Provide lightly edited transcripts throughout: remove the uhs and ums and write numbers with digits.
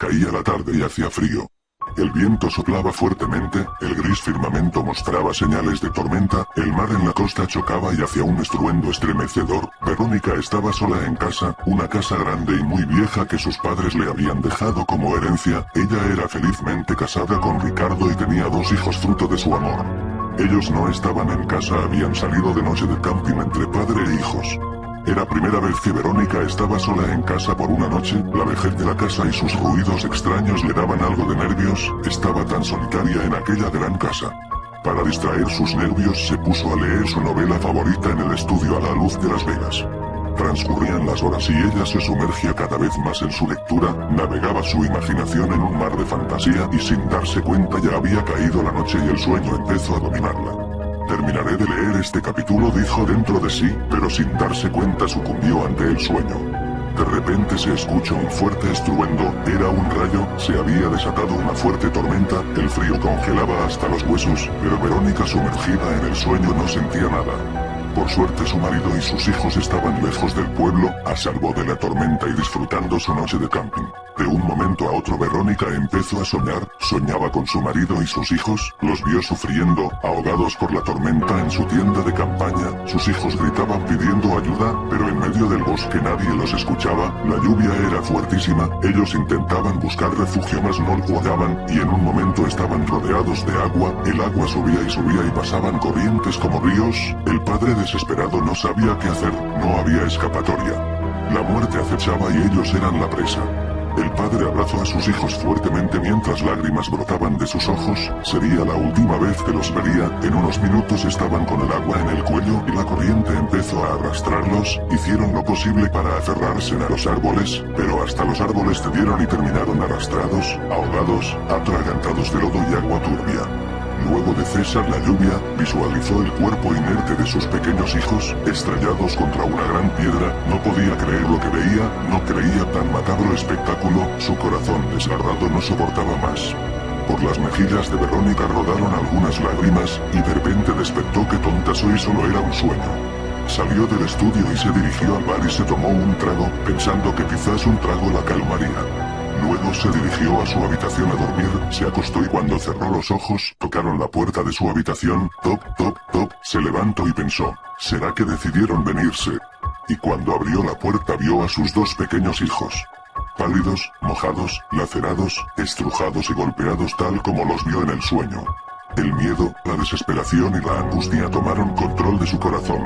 Caía la tarde y hacía frío. El viento soplaba fuertemente, el gris firmamento mostraba señales de tormenta, el mar en la costa chocaba y hacía un estruendo estremecedor. Verónica estaba sola en casa, una casa grande y muy vieja que sus padres le habían dejado como herencia. Ella era felizmente casada con Ricardo y tenía 2 hijos fruto de su amor. Ellos no estaban en casa, habían salido de noche de camping entre padre e hijos. Era primera vez que Verónica estaba sola en casa por una noche, la vejez de la casa y sus ruidos extraños le daban algo de nervios, estaba tan solitaria en aquella gran casa. Para distraer sus nervios se puso a leer su novela favorita en el estudio a la luz de Las Vegas. Transcurrían las horas y ella se sumergía cada vez más en su lectura, navegaba su imaginación en un mar de fantasía y sin darse cuenta ya había caído la noche y el sueño empezó a dominarla. Terminaré de leer este capítulo, dijo dentro de sí, pero sin darse cuenta sucumbió ante el sueño. De repente se escuchó un fuerte estruendo, era un rayo, se había desatado una fuerte tormenta, el frío congelaba hasta los huesos, pero Verónica sumergida en el sueño no sentía nada. Por suerte su marido y sus hijos estaban lejos del pueblo, a salvo de la tormenta y disfrutando su noche de camping. De un momento a otro Verónica empezó a soñar, soñaba con su marido y sus hijos, los vio sufriendo, ahogados por la tormenta en su tienda de campaña, sus hijos gritaban pidiendo ayuda, pero en medio del bosque nadie los escuchaba, la lluvia era fuertísima, ellos intentaban buscar refugio mas no lo hallaban, y en un momento estaban rodeados de agua, el agua subía y pasaban corrientes como ríos, el padre desesperado no sabía qué hacer, no había escapatoria. La muerte acechaba y ellos eran la presa. El padre abrazó a sus hijos fuertemente mientras lágrimas brotaban de sus ojos, sería la última vez que los vería, en unos minutos estaban con el agua en el cuello y la corriente empezó a arrastrarlos, hicieron lo posible para aferrarse a los árboles, pero hasta los árboles cedieron y terminaron arrastrados, ahogados, atragantados de lodo y agua turbia. Luego de cesar la lluvia, visualizó el cuerpo inerte de sus pequeños hijos, estrellados contra una gran piedra, no podía creer lo que veía, no creía tan macabro espectáculo, su corazón desgarrado no soportaba más. Por las mejillas de Verónica rodaron algunas lágrimas, y de repente despertó. Qué tonta soy, solo era un sueño. Salió del estudio y se dirigió al bar y se tomó un trago, pensando que quizás un trago la calmaría. Luego se dirigió a su habitación a dormir, se acostó y cuando cerró los ojos, tocaron la puerta de su habitación, toc, toc, toc, se levantó y pensó, ¿será que decidieron venirse? Y cuando abrió la puerta vio a sus 2 pequeños hijos. Pálidos, mojados, lacerados, estrujados y golpeados tal como los vio en el sueño. El miedo, la desesperación y la angustia tomaron control de su corazón.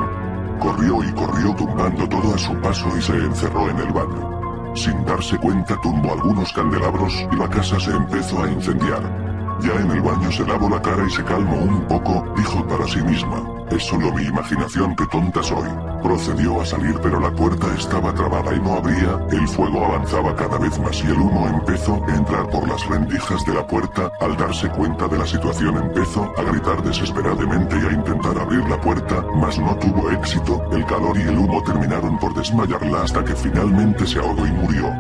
Corrió y corrió tumbando todo a su paso y se encerró en el baño. Sin darse cuenta tumbó algunos candelabros y la casa se empezó a incendiar. Ya en el baño se lavó la cara y se calmó un poco, dijo para sí misma, es solo mi imaginación, qué tonta soy. Procedió a salir pero la puerta estaba trabada y no abría, el fuego avanzaba cada vez más y el humo empezó a entrar por las rendijas de la puerta, al darse cuenta de la situación empezó a gritar desesperadamente y a intentar abrir la puerta, mas no tuvo éxito, el calor y el humo terminaron por desmayarla hasta que finalmente se ahogó y murió.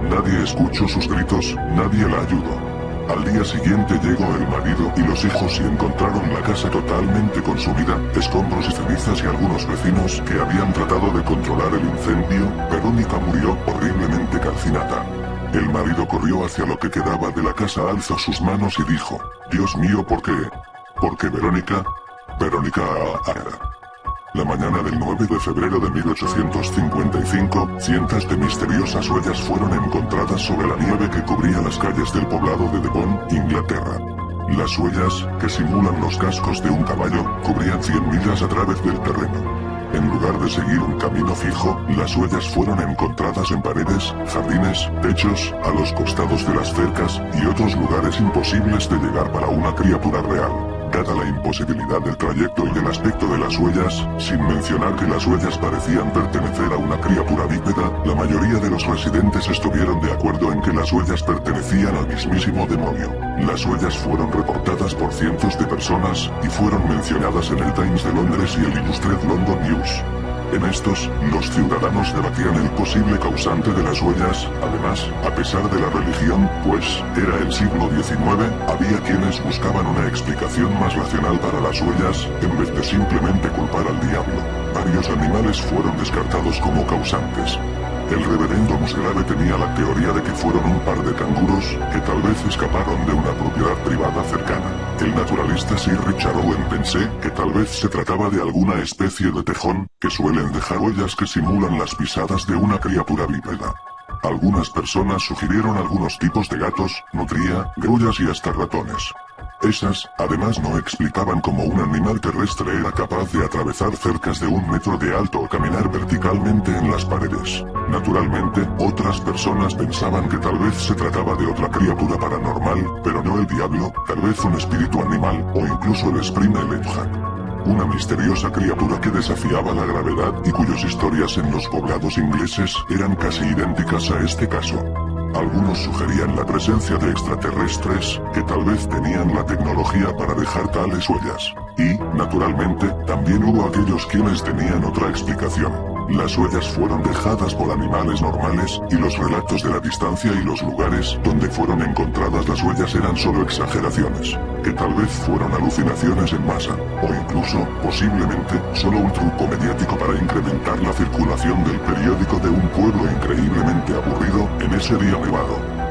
Nadie escuchó sus gritos, nadie la ayudó. Al día siguiente llegó el marido y los hijos y encontraron la casa totalmente consumida, escombros y cenizas y algunos vecinos que habían tratado de controlar el incendio. Verónica murió horriblemente calcinada. El marido corrió hacia lo que quedaba de la casa, alzó sus manos y dijo, Dios mío, ¿por qué? ¿Por qué Verónica? Verónica La mañana del 9 de febrero de 1855, cientos de misteriosas huellas fueron encontradas sobre la nieve que cubría las calles del poblado de Devon, Inglaterra. Las huellas, que simulan los cascos de un caballo, cubrían 100 millas a través del terreno. En lugar de seguir un camino fijo, las huellas fueron encontradas en paredes, jardines, techos, a los costados de las cercas, y otros lugares imposibles de llegar para una criatura real. Dada la imposibilidad del trayecto y del aspecto de las huellas, sin mencionar que las huellas parecían pertenecer a una criatura bípeda, la mayoría de los residentes estuvieron de acuerdo en que las huellas pertenecían al mismísimo demonio. Las huellas fueron reportadas por cientos de personas, y fueron mencionadas en el Times de Londres y el Illustrated London News. En estos, los ciudadanos debatían el posible causante de las huellas, además, a pesar de la religión, pues, era el siglo XIX, había quienes buscaban una explicación más racional para las huellas, en vez de simplemente culpar al diablo. Varios animales fueron descartados como causantes. El reverendo Musgrave tenía la teoría de que fueron un par de canguros, que tal vez escaparon de una propiedad privada cercana. El naturalista Sir Richard Owen pensé que tal vez se trataba de alguna especie de tejón, que suelen dejar huellas que simulan las pisadas de una criatura bípeda. Algunas personas sugirieron algunos tipos de gatos, nutria, grullas y hasta ratones. Esas, además, no explicaban cómo un animal terrestre era capaz de atravesar cercas de 1 metro de alto o caminar verticalmente en las paredes. Naturalmente, otras personas pensaban que tal vez se trataba de otra criatura paranormal, pero no el diablo, tal vez un espíritu animal, o incluso el Sprine Lephak. Una misteriosa criatura que desafiaba la gravedad y cuyas historias en los poblados ingleses eran casi idénticas a este caso. Algunos sugerían la presencia de extraterrestres, que tal vez tenían la tecnología para dejar tales huellas. Y, naturalmente, también hubo aquellos quienes tenían otra explicación. Las huellas fueron dejadas por animales normales, y los relatos de la distancia y los lugares donde fueron encontradas las huellas eran solo exageraciones, que tal vez fueron alucinaciones en masa, o incluso, posiblemente, solo un truco mediático para incrementar la circulación del periódico de un pueblo increíblemente aburrido en ese día nevado.